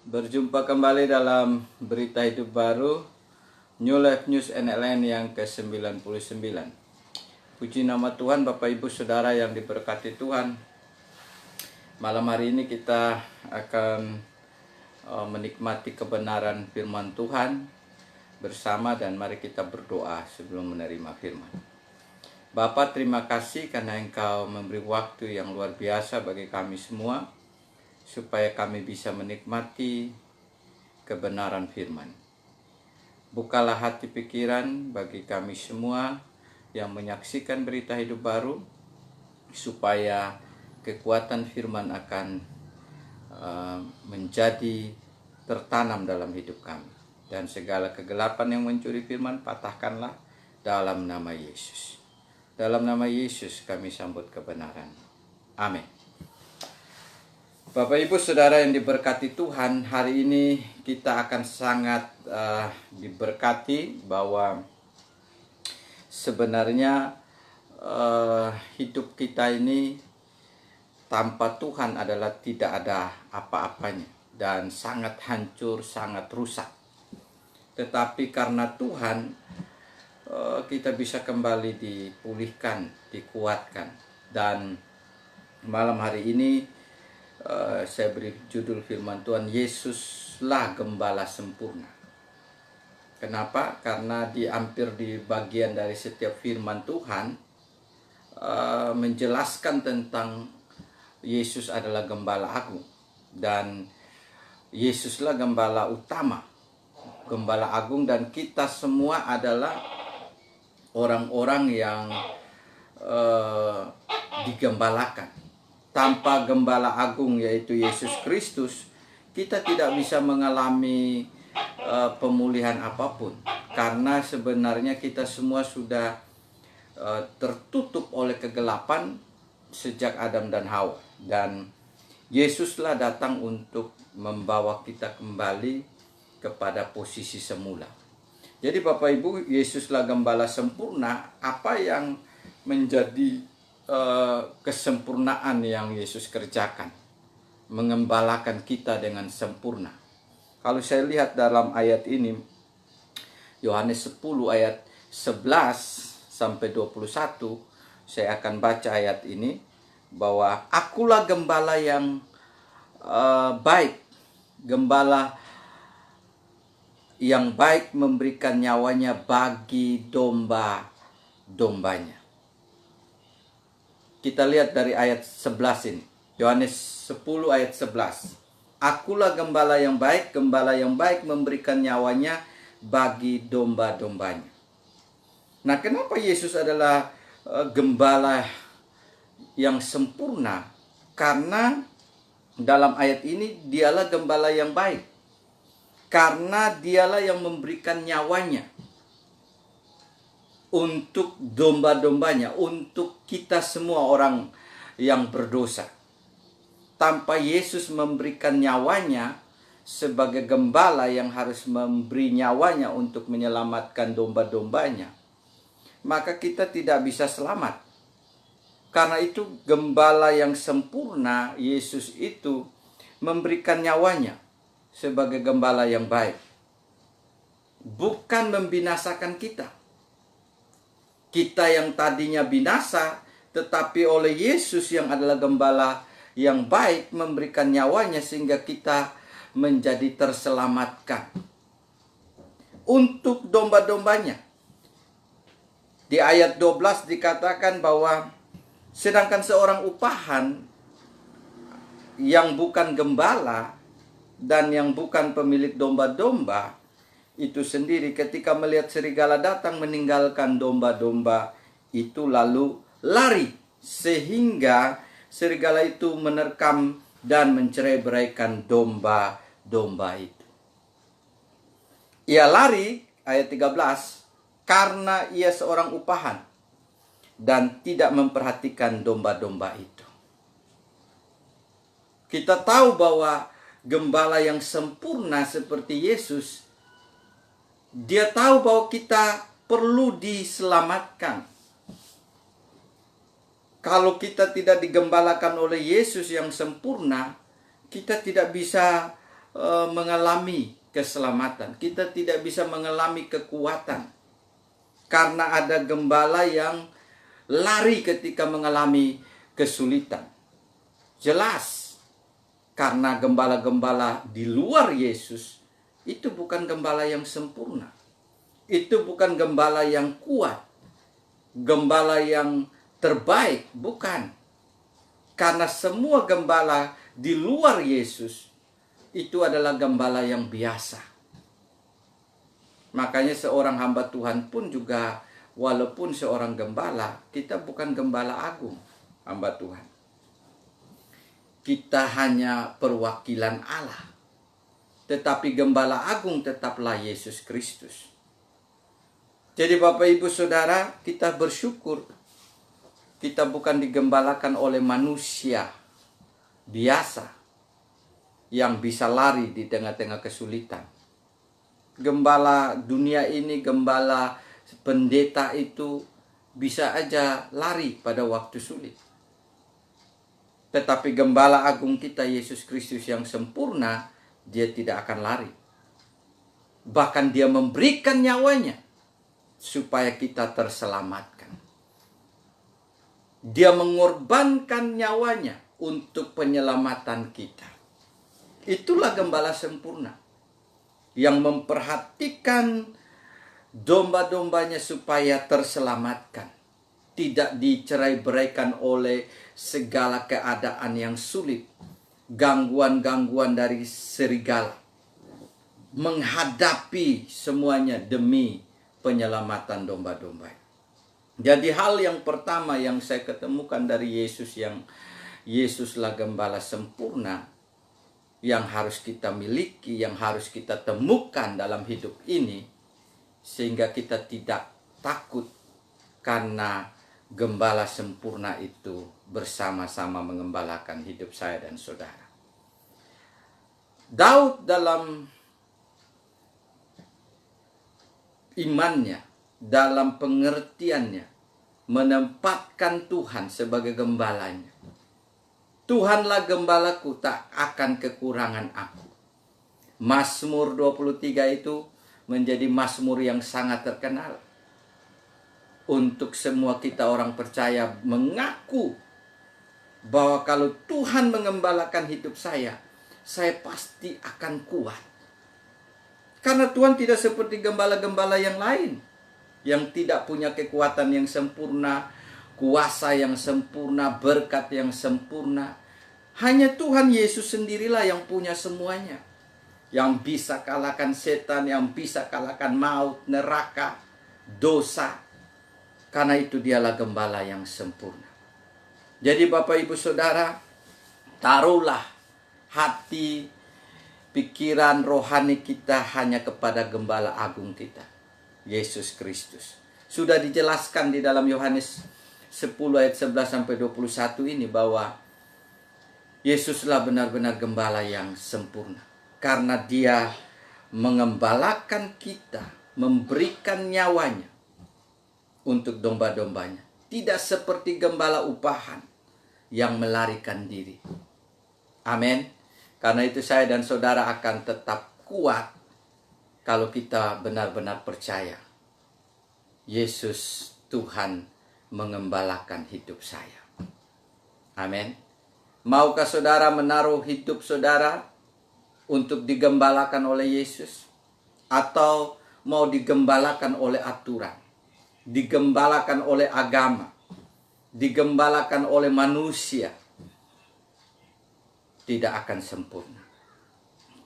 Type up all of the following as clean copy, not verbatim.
Berjumpa kembali dalam Berita Hidup Baru New Life News NLN yang ke-99. Puji nama Tuhan, Bapak Ibu Saudara yang diberkati Tuhan. Malam hari ini kita akan menikmati kebenaran firman Tuhan bersama, dan mari kita berdoa sebelum menerima firman. Bapa, terima kasih karena Engkau memberi waktu yang luar biasa bagi kami semua, supaya kami bisa menikmati kebenaran firman. Bukalah hati pikiran bagi kami semua yang menyaksikan Berita Hidup Baru, supaya kekuatan firman akan menjadi tertanam dalam hidup kami. Dan segala kegelapan yang mencuri firman, patahkanlah dalam nama Yesus. Dalam nama Yesus kami sambut kebenaran. Amin. Bapak Ibu Saudara yang diberkati Tuhan, hari ini kita akan sangat diberkati bahwa sebenarnya hidup kita ini tanpa Tuhan adalah tidak ada apa-apanya dan sangat hancur, sangat rusak. Tetapi karena Tuhan, kita bisa kembali dipulihkan, dikuatkan. Dan malam hari ini saya beri judul firman Tuhan, Yesuslah Gembala Sempurna. Kenapa? Karena hampir di bagian dari setiap firman Tuhan menjelaskan tentang Yesus adalah Gembala Agung, dan Yesuslah Gembala utama, Gembala Agung, dan kita semua adalah orang-orang yang digembalakan. Tanpa Gembala Agung yaitu Yesus Kristus, kita tidak bisa mengalami pemulihan apapun. Karena sebenarnya kita semua sudah tertutup oleh kegelapan sejak Adam dan Hawa. Dan Yesuslah datang untuk membawa kita kembali kepada posisi semula. Jadi Bapak Ibu, Yesuslah Gembala Sempurna. Apa yang menjadi kesempurnaan yang Yesus kerjakan? Mengembalakan kita dengan sempurna. Kalau saya lihat dalam ayat ini, Yohanes 10 ayat 11 sampai 21, saya akan baca ayat ini, bahwa akulah gembala yang baik. Gembala yang baik memberikan nyawanya bagi domba-dombanya. Kita lihat dari ayat 11 ini. Yohanes 10 ayat 11. Akulah gembala yang baik memberikan nyawanya bagi domba-dombanya. Nah, kenapa Yesus adalah gembala yang sempurna? Karena dalam ayat ini dialah gembala yang baik. Karena dialah yang memberikan nyawanya untuk domba-dombanya, untuk kita semua orang yang berdosa. Tanpa Yesus memberikan nyawanya sebagai gembala yang harus memberi nyawanya untuk menyelamatkan domba-dombanya, maka kita tidak bisa selamat. Karena itu gembala yang sempurna, Yesus itu memberikan nyawanya sebagai gembala yang baik. Bukan membinasakan kita. Kita yang tadinya binasa, tetapi oleh Yesus yang adalah gembala yang baik memberikan nyawanya sehingga kita menjadi terselamatkan. Untuk domba-dombanya. Di ayat 12 dikatakan bahwa sedangkan seorang upahan yang bukan gembala dan yang bukan pemilik domba-domba itu sendiri, ketika melihat serigala datang, meninggalkan domba-domba itu lalu lari, sehingga serigala itu menerkam dan mencerai-beraikan domba-domba itu. Ia lari, ayat 13, karena ia seorang upahan dan tidak memperhatikan domba-domba itu. Kita tahu bahwa gembala yang sempurna seperti Yesus, dia tahu bahwa kita perlu diselamatkan. Kalau kita tidak digembalakan oleh Yesus yang sempurna, kita tidak bisa mengalami keselamatan. Kita tidak bisa mengalami kekuatan karena ada gembala yang lari ketika mengalami kesulitan. Jelas, karena gembala-gembala di luar Yesus itu bukan gembala yang sempurna. Itu bukan gembala yang kuat, gembala yang terbaik, bukan. Karena semua gembala di luar Yesus itu adalah gembala yang biasa. Makanya seorang hamba Tuhan pun juga, walaupun seorang gembala, kita bukan gembala agung, hamba Tuhan. Kita hanya perwakilan Allah. Tetapi gembala agung tetaplah Yesus Kristus. Jadi Bapak Ibu Saudara, kita bersyukur kita bukan digembalakan oleh manusia biasa yang bisa lari di tengah-tengah kesulitan. Gembala dunia ini, gembala pendeta itu bisa aja lari pada waktu sulit. Tetapi gembala agung kita Yesus Kristus yang sempurna, dia tidak akan lari. Bahkan dia memberikan nyawanya supaya kita terselamatkan. Dia mengorbankan nyawanya untuk penyelamatan kita. Itulah gembala sempurna yang memperhatikan domba-dombanya supaya terselamatkan, tidak dicerai-beraikan oleh segala keadaan yang sulit, gangguan-gangguan dari serigala, menghadapi semuanya demi penyelamatan domba-domba. Jadi hal yang pertama yang saya ketemukan dari Yesus, yang Yesuslah gembala sempurna yang harus kita miliki, yang harus kita temukan dalam hidup ini, sehingga kita tidak takut karena gembala sempurna itu bersama-sama mengembalakan hidup saya dan saudara. Daud dalam imannya, dalam pengertiannya, menempatkan Tuhan sebagai gembalanya. Tuhanlah gembalaku, tak akan kekurangan aku. Mazmur 23 itu menjadi mazmur yang sangat terkenal. Untuk semua kita orang percaya mengaku bahwa kalau Tuhan mengembalakan hidup saya pasti akan kuat. Karena Tuhan tidak seperti gembala-gembala yang lain, yang tidak punya kekuatan yang sempurna, kuasa yang sempurna, berkat yang sempurna. Hanya Tuhan Yesus sendirilah yang punya semuanya, yang bisa kalahkan setan, yang bisa kalahkan maut, neraka, dosa. Karena itu dialah gembala yang sempurna. Jadi Bapak Ibu Saudara, taruhlah hati, pikiran rohani kita hanya kepada gembala agung kita, Yesus Kristus. Sudah dijelaskan di dalam Yohanes 10 ayat 11-21 ini bahwa Yesuslah benar-benar gembala yang sempurna. Karena dia mengembalakan kita, memberikan nyawanya untuk domba-dombanya. Tidak seperti gembala upahan yang melarikan diri. Amin. Karena itu saya dan saudara akan tetap kuat kalau kita benar-benar percaya Yesus Tuhan mengembalakan hidup saya. Amin. Maukah saudara menaruh hidup saudara untuk digembalakan oleh Yesus? Atau mau digembalakan oleh aturan? Digembalakan oleh agama? Digembalakan oleh manusia? Tidak akan sempurna.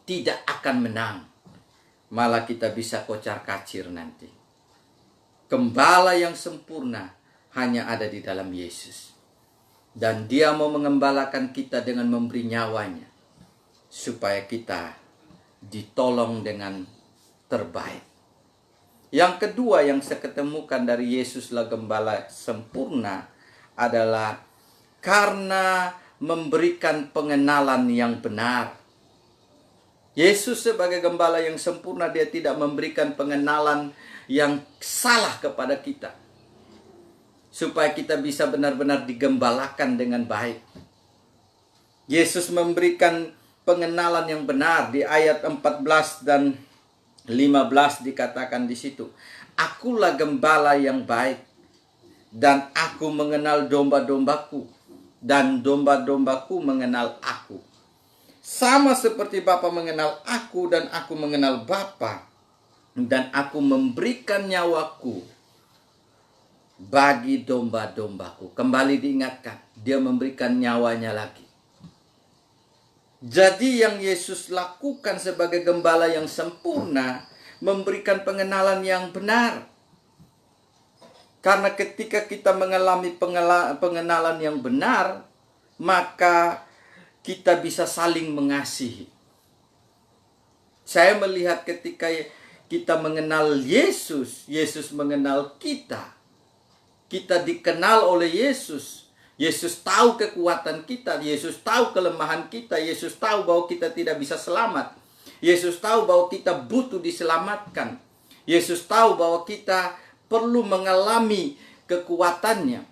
Tidak akan menang. Malah kita bisa kocar-kacir nanti. Gembala yang sempurna hanya ada di dalam Yesus. Dan dia mau mengembalakan kita dengan memberi nyawanya, supaya kita ditolong dengan terbaik. Yang kedua yang saya ketemukan dari Yesuslah gembala sempurna adalah karena memberikan pengenalan yang benar. Yesus sebagai gembala yang sempurna, dia tidak memberikan pengenalan yang salah kepada kita, supaya kita bisa benar-benar digembalakan dengan baik. Yesus memberikan pengenalan yang benar. Di ayat 14 dan 15 dikatakan di situ, akulah gembala yang baik, dan aku mengenal domba-dombaku, dan domba-dombaku mengenal aku. Sama seperti Bapa mengenal aku dan aku mengenal Bapa, dan aku memberikan nyawaku bagi domba-dombaku. Kembali diingatkan, dia memberikan nyawanya lagi. Jadi yang Yesus lakukan sebagai gembala yang sempurna, memberikan pengenalan yang benar. Karena ketika kita mengalami pengenalan yang benar, maka kita bisa saling mengasihi. Saya melihat ketika kita mengenal Yesus, Yesus mengenal kita. Kita dikenal oleh Yesus. Yesus tahu kekuatan kita, Yesus tahu kelemahan kita, Yesus tahu bahwa kita tidak bisa selamat. Yesus tahu bahwa kita butuh diselamatkan. Yesus tahu bahwa kita perlu mengalami kekuatannya.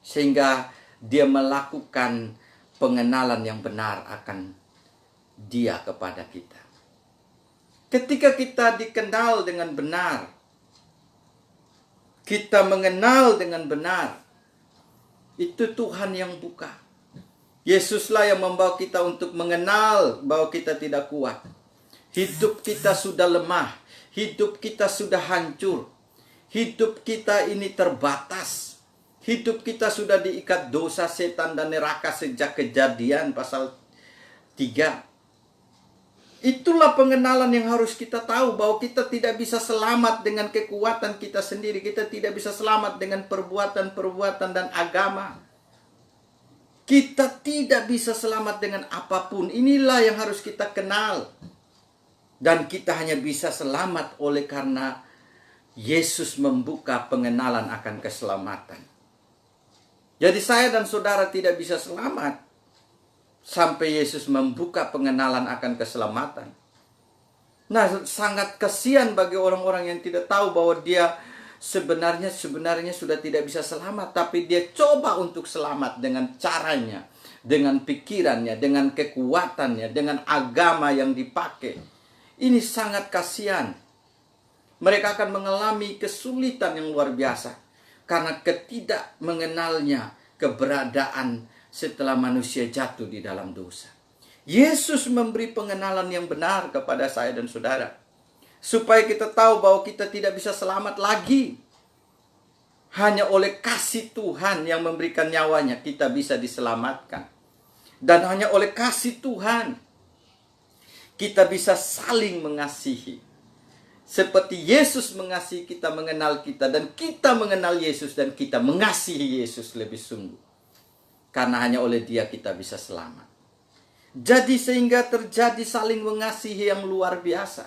Sehingga dia melakukan pengenalan yang benar akan dia kepada kita. Ketika kita dikenal dengan benar, kita mengenal dengan benar, itu Tuhan yang buka. Yesuslah yang membawa kita untuk mengenal bahwa kita tidak kuat. Hidup kita sudah lemah. Hidup kita sudah hancur. Hidup kita ini terbatas. Hidup kita sudah diikat dosa, setan, dan neraka sejak Kejadian pasal 3. Itulah pengenalan yang harus kita tahu, bahwa kita tidak bisa selamat dengan kekuatan kita sendiri. Kita tidak bisa selamat dengan perbuatan-perbuatan dan agama. Kita tidak bisa selamat dengan apapun. Inilah yang harus kita kenal. Dan kita hanya bisa selamat oleh karena Yesus membuka pengenalan akan keselamatan. Jadi saya dan saudara tidak bisa selamat sampai Yesus membuka pengenalan akan keselamatan. Nah, sangat kasihan bagi orang-orang yang tidak tahu bahwa dia sebenarnya sudah tidak bisa selamat, tapi dia coba untuk selamat dengan caranya, dengan pikirannya, dengan kekuatannya, dengan agama yang dipakai. Ini sangat kasihan. Mereka akan mengalami kesulitan yang luar biasa karena ketidak mengenalnya keberadaan setelah manusia jatuh di dalam dosa. Yesus memberi pengenalan yang benar kepada saya dan saudara, supaya kita tahu bahwa kita tidak bisa selamat lagi. Hanya oleh kasih Tuhan yang memberikan nyawanya kita bisa diselamatkan. Dan hanya oleh kasih Tuhan kita bisa saling mengasihi. Seperti Yesus mengasihi kita, mengenal kita, dan kita mengenal Yesus dan kita mengasihi Yesus lebih sungguh. Karena hanya oleh dia kita bisa selamat. Jadi sehingga terjadi saling mengasihi yang luar biasa.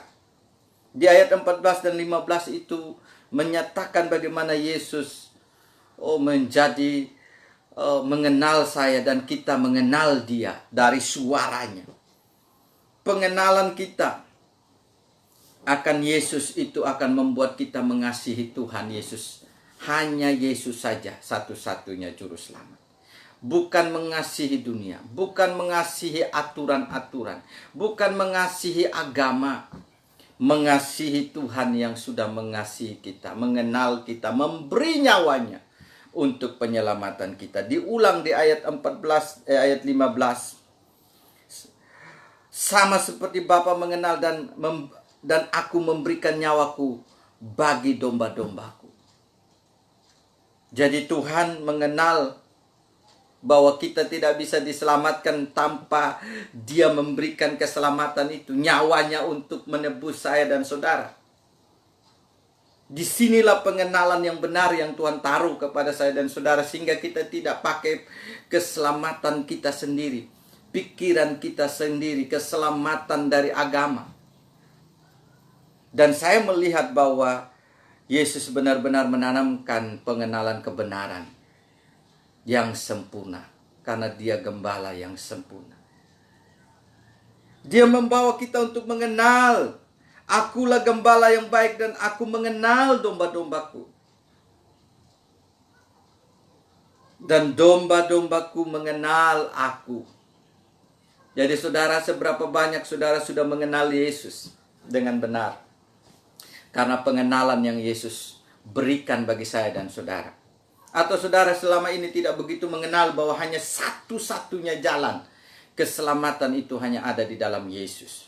Di ayat 14 dan 15 itu menyatakan bagaimana Yesus mengenal saya dan kita mengenal dia dari suaranya. Pengenalan kita akan Yesus itu akan membuat kita mengasihi Tuhan Yesus. Hanya Yesus saja satu-satunya juru selamat. Bukan mengasihi dunia, bukan mengasihi aturan-aturan, bukan mengasihi agama. Mengasihi Tuhan yang sudah mengasihi kita, mengenal kita, memberi nyawanya untuk penyelamatan kita. Diulang di ayat 15. Sama seperti Bapa mengenal dan aku memberikan nyawaku bagi domba-dombaku. Jadi Tuhan mengenal bahwa kita tidak bisa diselamatkan tanpa dia memberikan keselamatan itu, nyawanya untuk menebus saya dan saudara. Disinilah pengenalan yang benar yang Tuhan taruh kepada saya dan saudara, sehingga kita tidak pakai keselamatan kita sendiri, pikiran kita sendiri, keselamatan dari agama. Dan saya melihat bahwa Yesus benar-benar menanamkan pengenalan kebenaran yang sempurna, karena dia gembala yang sempurna. Dia membawa kita untuk mengenal, akulah gembala yang baik dan aku mengenal domba-dombaku. Dan domba-dombaku mengenal aku. Jadi saudara, seberapa banyak saudara sudah mengenal Yesus dengan benar? Karena pengenalan yang Yesus berikan bagi saya dan saudara. Atau saudara selama ini tidak begitu mengenal bahwa hanya satu-satunya jalan keselamatan itu hanya ada di dalam Yesus.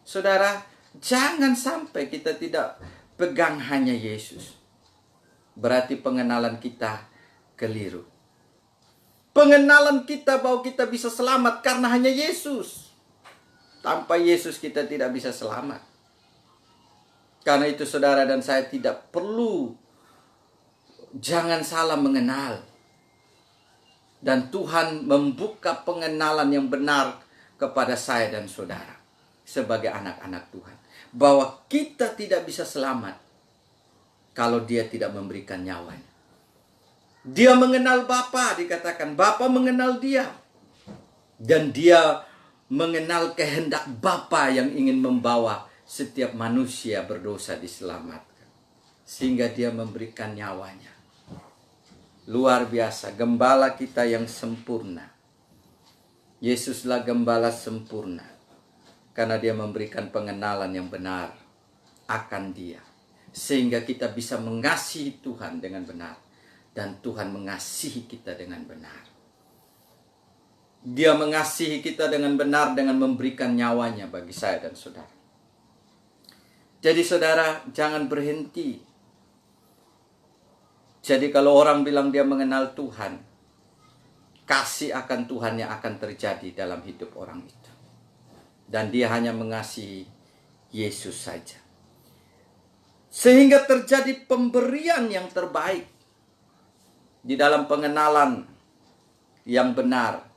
Saudara, jangan sampai kita tidak pegang hanya Yesus. Berarti pengenalan kita keliru. Pengenalan kita bahwa kita bisa selamat karena hanya Yesus. Tanpa Yesus kita tidak bisa selamat. Karena itu saudara dan saya tidak perlu, jangan salah mengenal. Dan Tuhan membuka pengenalan yang benar kepada saya dan saudara sebagai anak-anak Tuhan. Bahwa kita tidak bisa selamat kalau Dia tidak memberikan nyawanya. Dia mengenal Bapa, dikatakan Bapa mengenal Dia. Dan Dia mengenal kehendak Bapa yang ingin membawa setiap manusia berdosa diselamatkan. Sehingga Dia memberikan nyawanya. Luar biasa, gembala kita yang sempurna. Yesuslah gembala sempurna. Karena Dia memberikan pengenalan yang benar akan Dia. Sehingga kita bisa mengasihi Tuhan dengan benar. Dan Tuhan mengasihi kita dengan benar. Dia mengasihi kita dengan benar dengan memberikan nyawanya bagi saya dan saudara. Jadi saudara, jangan berhenti. Jadi kalau orang bilang dia mengenal Tuhan, kasih akan Tuhan yang akan terjadi dalam hidup orang itu. Dan dia hanya mengasihi Yesus saja. Sehingga terjadi pemberian yang terbaik. Di dalam pengenalan yang benar,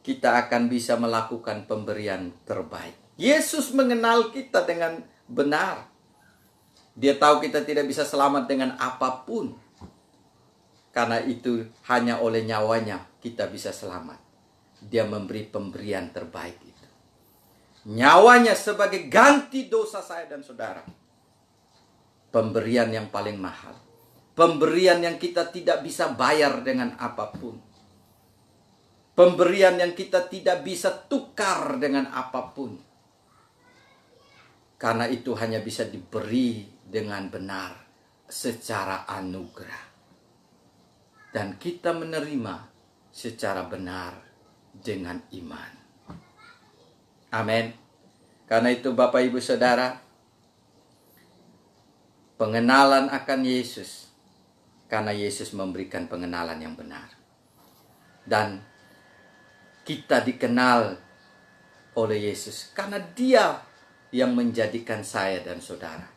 kita akan bisa melakukan pemberian terbaik. Yesus mengenal kita dengan benar. Dia tahu kita tidak bisa selamat dengan apapun. Karena itu hanya oleh nyawanya kita bisa selamat. Dia memberi pemberian terbaik itu. Nyawanya sebagai ganti dosa saya dan saudara. Pemberian yang paling mahal. Pemberian yang kita tidak bisa bayar dengan apapun. Pemberian yang kita tidak bisa tukar dengan apapun. Karena itu hanya bisa diberi dengan benar secara anugerah. Dan kita menerima secara benar dengan iman. Amin. Karena itu Bapak Ibu Saudara, pengenalan akan Yesus. Karena Yesus memberikan pengenalan yang benar. Dan kita dikenal oleh Yesus. Karena Dia yang menjadikan saya dan saudara.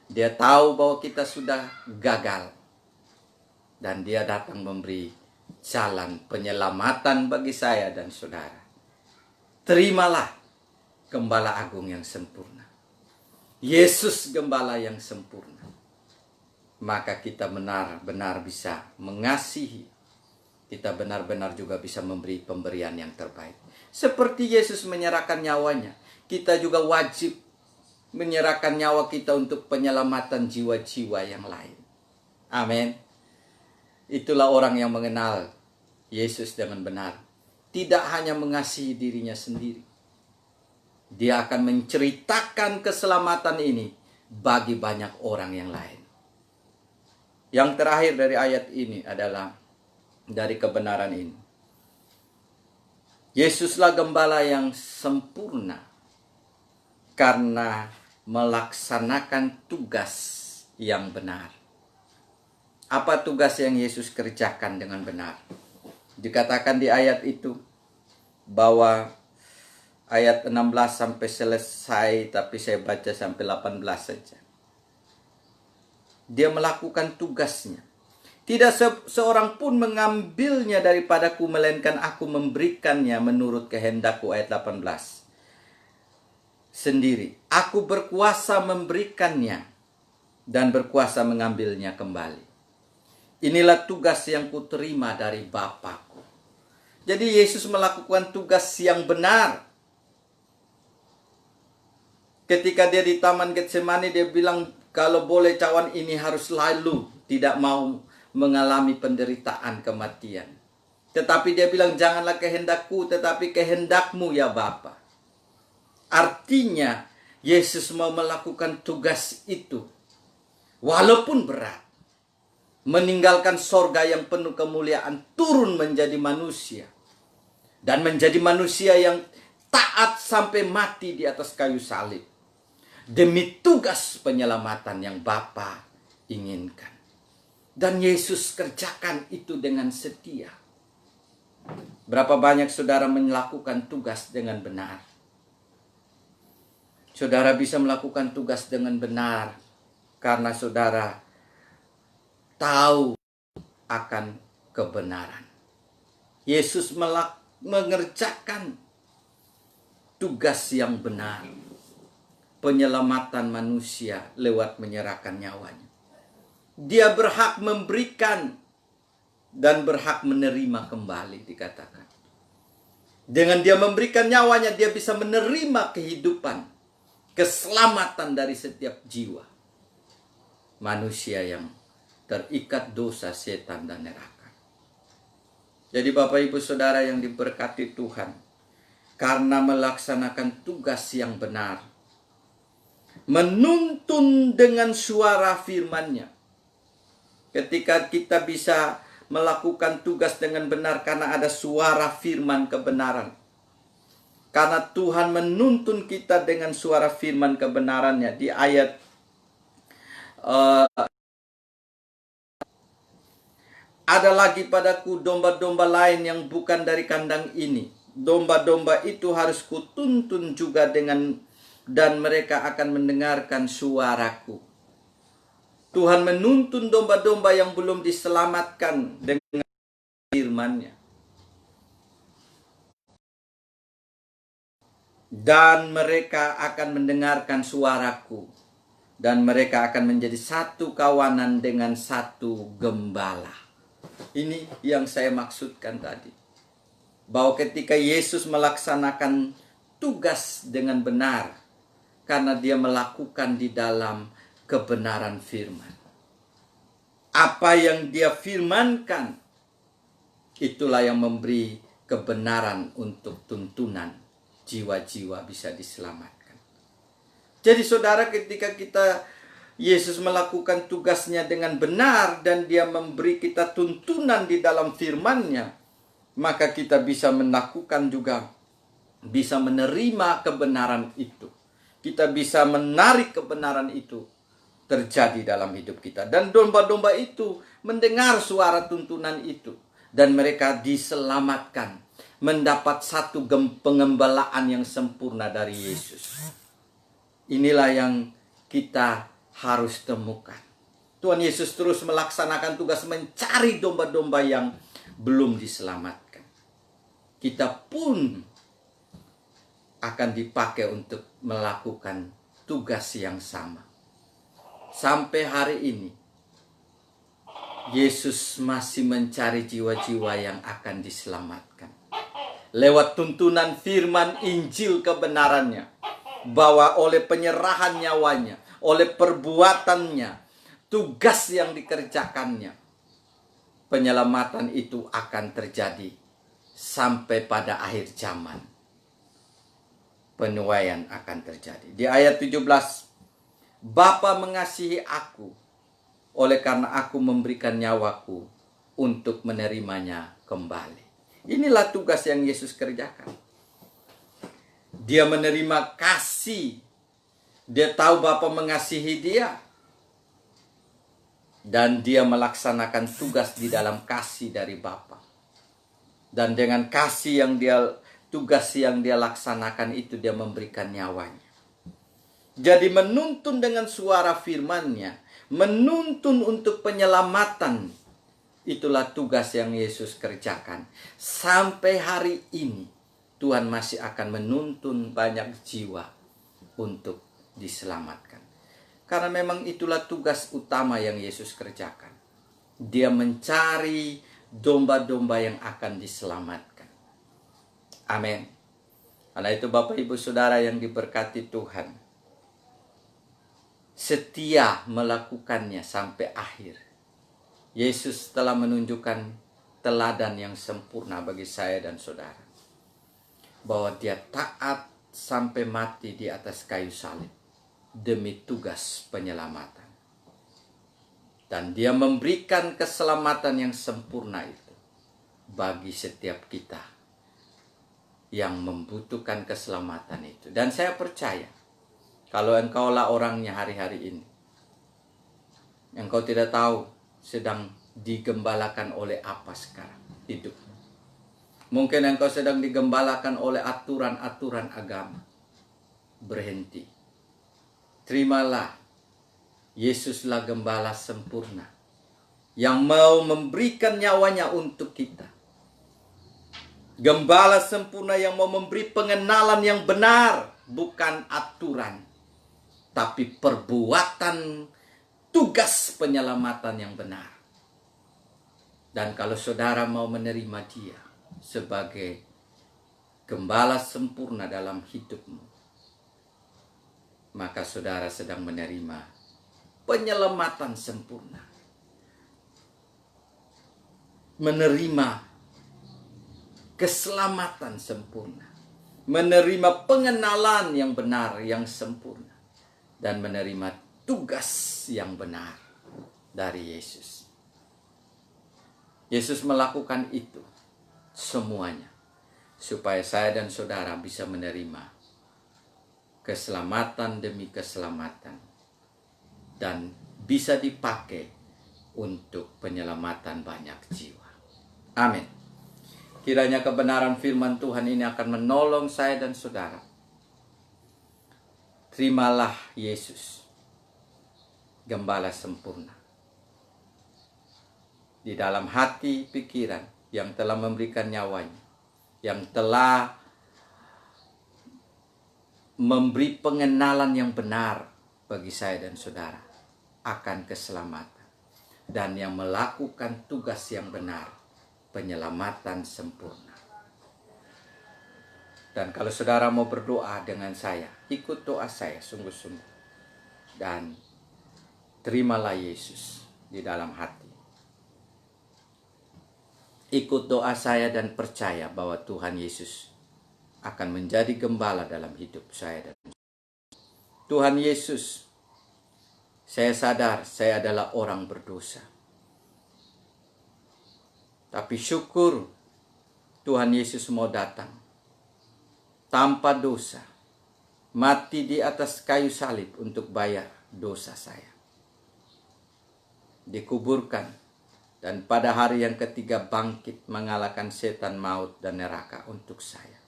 Dia tahu bahwa kita sudah gagal. Dan Dia datang memberi jalan penyelamatan bagi saya dan saudara. Terimalah Gembala Agung yang sempurna. Yesus Gembala yang sempurna. Maka kita benar-benar bisa mengasihi. Kita benar-benar juga bisa memberi pemberian yang terbaik. Seperti Yesus menyerahkan nyawanya, kita juga wajib menyerahkan nyawa kita untuk penyelamatan jiwa-jiwa yang lain. Amin. Itulah orang yang mengenal Yesus dengan benar. Tidak hanya mengasihi dirinya sendiri. Dia akan menceritakan keselamatan ini bagi banyak orang yang lain. Yang terakhir dari ayat ini adalah dari kebenaran ini. Yesuslah gembala yang sempurna karena melaksanakan tugas yang benar. Apa tugas yang Yesus kerjakan dengan benar? Dikatakan di ayat itu bahwa ayat 16 sampai selesai, tapi saya baca sampai 18 saja. Dia melakukan tugasnya. Tidak seorang pun mengambilnya daripadaku, melainkan aku memberikannya menurut kehendakku. Ayat 18. Sendiri. Aku berkuasa memberikannya dan berkuasa mengambilnya kembali. Inilah tugas yang kuterima dari Bapakku. Jadi Yesus melakukan tugas yang benar. Ketika dia di Taman Getsemani, dia bilang, kalau boleh cawan ini harus lalu, tidak mau mengalami penderitaan kematian. Tetapi dia bilang, janganlah kehendakku, tetapi kehendakmu ya Bapa. Artinya, Yesus mau melakukan tugas itu. Walaupun berat. Meninggalkan sorga yang penuh kemuliaan, turun menjadi manusia. Dan menjadi manusia yang taat sampai mati di atas kayu salib. Demi tugas penyelamatan yang Bapa inginkan. Dan Yesus kerjakan itu dengan setia. Berapa banyak saudara melakukan tugas dengan benar? Saudara bisa melakukan tugas dengan benar karena saudara tahu akan kebenaran. Yesus mengerjakan tugas yang benar. Penyelamatan manusia lewat menyerahkan nyawanya. Dia berhak memberikan dan berhak menerima kembali, dikatakan. Dengan dia memberikan nyawanya, dia bisa menerima kehidupan, keselamatan dari setiap jiwa manusia yang terikat dosa, setan, dan neraka. Jadi Bapak Ibu Saudara yang diberkati Tuhan, karena melaksanakan tugas yang benar, menuntun dengan suara firman-Nya. Ketika kita bisa melakukan tugas dengan benar karena ada suara firman kebenaran. Karena Tuhan menuntun kita dengan suara firman kebenarannya. Di ayat ada lagi padaku domba-domba lain yang bukan dari kandang ini. Domba-domba itu harus kutuntun juga dan mereka akan mendengarkan suaraku. Tuhan menuntun domba-domba yang belum diselamatkan dengan firman-Nya. Dan mereka akan mendengarkan suaraku. Dan mereka akan menjadi satu kawanan dengan satu gembala. Ini yang saya maksudkan tadi. Bahwa ketika Yesus melaksanakan tugas dengan benar, karena dia melakukan di dalam kebenaran firman. Apa yang dia firmankan, itulah yang memberi kebenaran untuk tuntunan jiwa-jiwa bisa diselamatkan. Jadi saudara, ketika Yesus melakukan tugasnya dengan benar dan dia memberi kita tuntunan di dalam firman-Nya, maka kita bisa melakukan juga, bisa menerima kebenaran itu. Kita bisa menarik kebenaran itu terjadi dalam hidup kita. Dan domba-domba itu mendengar suara tuntunan itu. Dan mereka diselamatkan. Mendapat satu pengembalaan yang sempurna dari Yesus. Inilah yang kita harus temukan. Tuhan Yesus terus melaksanakan tugas mencari domba-domba yang belum diselamatkan. Kita pun akan dipakai untuk melakukan tugas yang sama. Sampai hari ini, Yesus masih mencari jiwa-jiwa yang akan diselamatkan. Lewat tuntunan firman Injil kebenarannya. Bahwa oleh penyerahan nyawanya, oleh perbuatannya, tugas yang dikerjakannya, penyelamatan itu akan terjadi sampai pada akhir zaman. Penuaian akan terjadi. Di ayat 17, Bapa mengasihi aku, oleh karena aku memberikan nyawaku untuk menerimanya kembali. Inilah tugas yang Yesus kerjakan. Dia menerima kasih. Dia tahu Bapa mengasihi dia. Dan dia melaksanakan tugas di dalam kasih dari Bapa. Dan dengan kasih tugas yang dia laksanakan itu, dia memberikan nyawanya. Jadi menuntun dengan suara firman-Nya, menuntun untuk penyelamatan, itulah tugas yang Yesus kerjakan. Sampai hari ini, Tuhan masih akan menuntun banyak jiwa untuk diselamatkan. Karena memang itulah tugas utama yang Yesus kerjakan. Dia mencari domba-domba yang akan diselamatkan. Amin. Karena itu Bapak Ibu Saudara yang diberkati Tuhan, setia melakukannya sampai akhir. Yesus telah menunjukkan teladan yang sempurna bagi saya dan saudara. Bahwa dia taat sampai mati di atas kayu salib demi tugas penyelamatan. Dan dia memberikan keselamatan yang sempurna itu bagi setiap kita yang membutuhkan keselamatan itu. Dan saya percaya, kalau engkaulah orangnya hari-hari ini, engkau tidak tahu sedang digembalakan oleh apa sekarang hidupmu. Mungkin engkau sedang digembalakan oleh aturan-aturan agama. Berhenti. Terimalah, Yesuslah gembala sempurna yang mau memberikan nyawanya untuk kita. Gembala sempurna yang mau memberi pengenalan yang benar, bukan aturan, tapi perbuatan tugas penyelamatan yang benar. Dan kalau saudara mau menerima dia sebagai gembala sempurna dalam hidupmu, maka saudara sedang menerima penyelamatan sempurna. Menerima keselamatan sempurna. Menerima pengenalan yang benar, yang sempurna. Dan menerima tugas yang benar dari Yesus. Yesus melakukan itu semuanya supaya saya dan saudara bisa menerima keselamatan demi keselamatan dan bisa dipakai untuk penyelamatan banyak jiwa. Amin. Kiranya kebenaran firman Tuhan ini akan menolong saya dan saudara. Terimalah Yesus, gembala sempurna, di dalam hati pikiran yang telah memberikan nyawanya, yang telah memberi pengenalan yang benar bagi saya dan saudara akan keselamatan, dan yang melakukan tugas yang benar, penyelamatan sempurna. Dan kalau saudara mau berdoa dengan saya, ikut doa saya sungguh-sungguh, dan terimalah Yesus di dalam hati. Ikut doa saya dan percaya bahwa Tuhan Yesus akan menjadi gembala dalam hidup saya dan Tuhan Yesus. Saya sadar saya adalah orang berdosa. Tapi syukur Tuhan Yesus mau datang tanpa dosa, mati di atas kayu salib untuk bayar dosa saya. Dikuburkan, dan pada hari yang ketiga bangkit mengalahkan setan, maut, dan neraka untuk saya.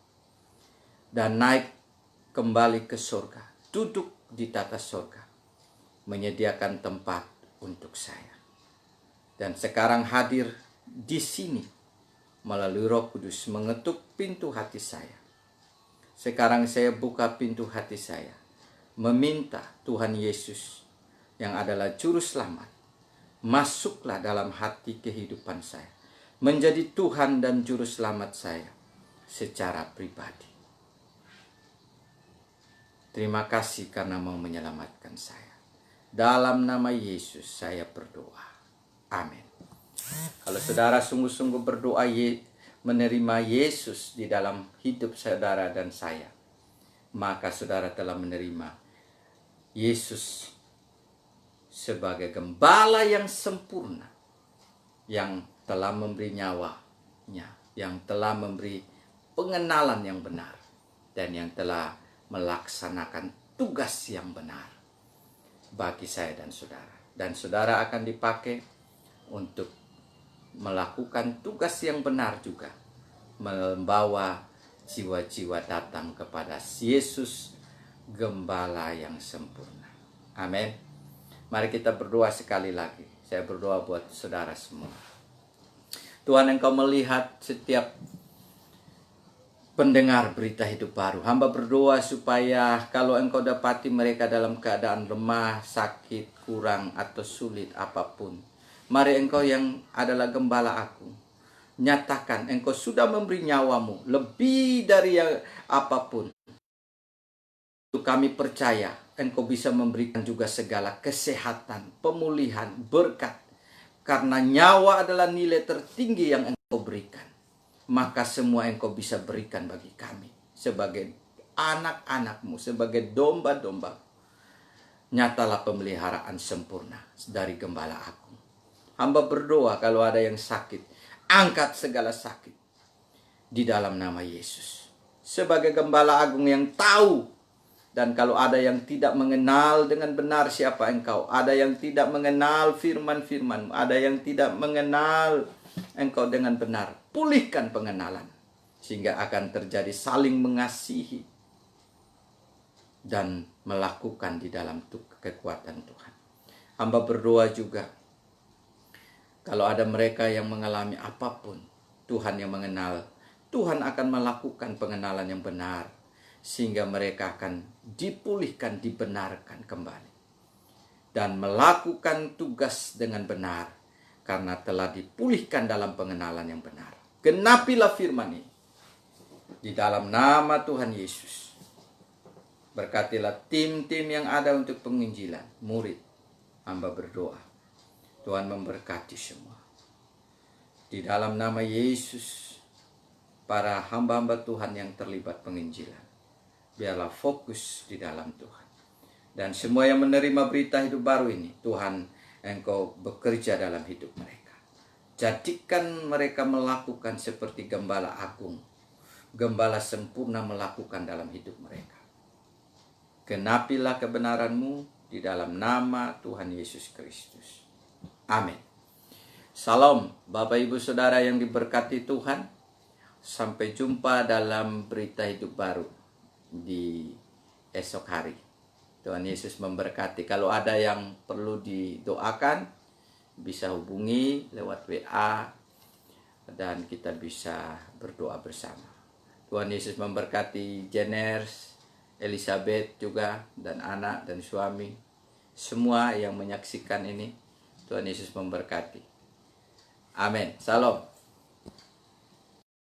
Dan naik kembali ke surga, duduk di tata surga, menyediakan tempat untuk saya. Dan sekarang hadir di sini melalui Roh Kudus mengetuk pintu hati saya. Sekarang saya buka pintu hati saya, meminta Tuhan Yesus yang adalah juru selamat, masuklah dalam hati kehidupan saya, menjadi Tuhan dan juru selamat saya secara pribadi. Terima kasih karena mau menyelamatkan saya. Dalam nama Yesus saya berdoa. Amin. Kalau saudara sungguh-sungguh berdoa menerima Yesus di dalam hidup saudara dan saya, maka saudara telah menerima Yesus sebagai gembala yang sempurna, yang telah memberi nyawanya, yang telah memberi pengenalan yang benar, dan yang telah melaksanakan tugas yang benar bagi saya dan saudara. Dan saudara akan dipakai untuk melakukan tugas yang benar juga, membawa jiwa-jiwa datang kepada Yesus, gembala yang sempurna. Amin. Mari kita berdoa sekali lagi. Saya berdoa buat saudara semua. Tuhan, Engkau melihat setiap pendengar berita hidup baru. Hamba berdoa supaya kalau Engkau dapati mereka dalam keadaan lemah, sakit, kurang, atau sulit apapun, mari Engkau yang adalah gembala aku, nyatakan Engkau sudah memberi nyawamu lebih dari apapun. Kami percaya Engkau bisa memberikan juga segala kesehatan, pemulihan, berkat. Karena nyawa adalah nilai tertinggi yang Engkau Kau berikan, maka semua yang Kau bisa berikan bagi kami sebagai anak-anak-Mu, sebagai domba-domba. Nyatalah pemeliharaan sempurna dari Gembala Agung. Hamba berdoa kalau ada yang sakit, angkat segala sakit di dalam nama Yesus. Sebagai Gembala Agung yang tahu, dan kalau ada yang tidak mengenal dengan benar siapa Engkau, ada yang tidak mengenal firman-firman-Mu, ada yang tidak mengenal Engkau dengan benar, pulihkan pengenalan, sehingga akan terjadi saling mengasihi dan melakukan di dalam kekuatan Tuhan. Hamba berdoa juga, kalau ada mereka yang mengalami apapun, Tuhan yang mengenal, Tuhan akan melakukan pengenalan yang benar, sehingga mereka akan dipulihkan, dibenarkan kembali, dan melakukan tugas dengan benar, karena telah dipulihkan dalam pengenalan yang benar. Genapilah firman ini di dalam nama Tuhan Yesus. Berkatilah tim-tim yang ada untuk penginjilan, murid. Hamba berdoa, Tuhan memberkati semua. Di dalam nama Yesus, para hamba-hamba Tuhan yang terlibat penginjilan, biarlah fokus di dalam Tuhan. Dan semua yang menerima berita hidup baru ini, Tuhan, Engkau bekerja dalam hidup mereka. Jadikan mereka melakukan seperti Gembala Agung, Gembala sempurna melakukan dalam hidup mereka. Genapilah kebenaran-Mu di dalam nama Tuhan Yesus Kristus. Amin. Salam Bapak Ibu Saudara yang diberkati Tuhan. Sampai jumpa dalam berita hidup baru di esok hari. Tuhan Yesus memberkati. Kalau ada yang perlu didoakan, bisa hubungi lewat WA dan kita bisa berdoa bersama. Tuhan Yesus memberkati Jeners, Elizabeth juga, dan anak dan suami, semua yang menyaksikan ini. Tuhan Yesus memberkati. Amin. Salam.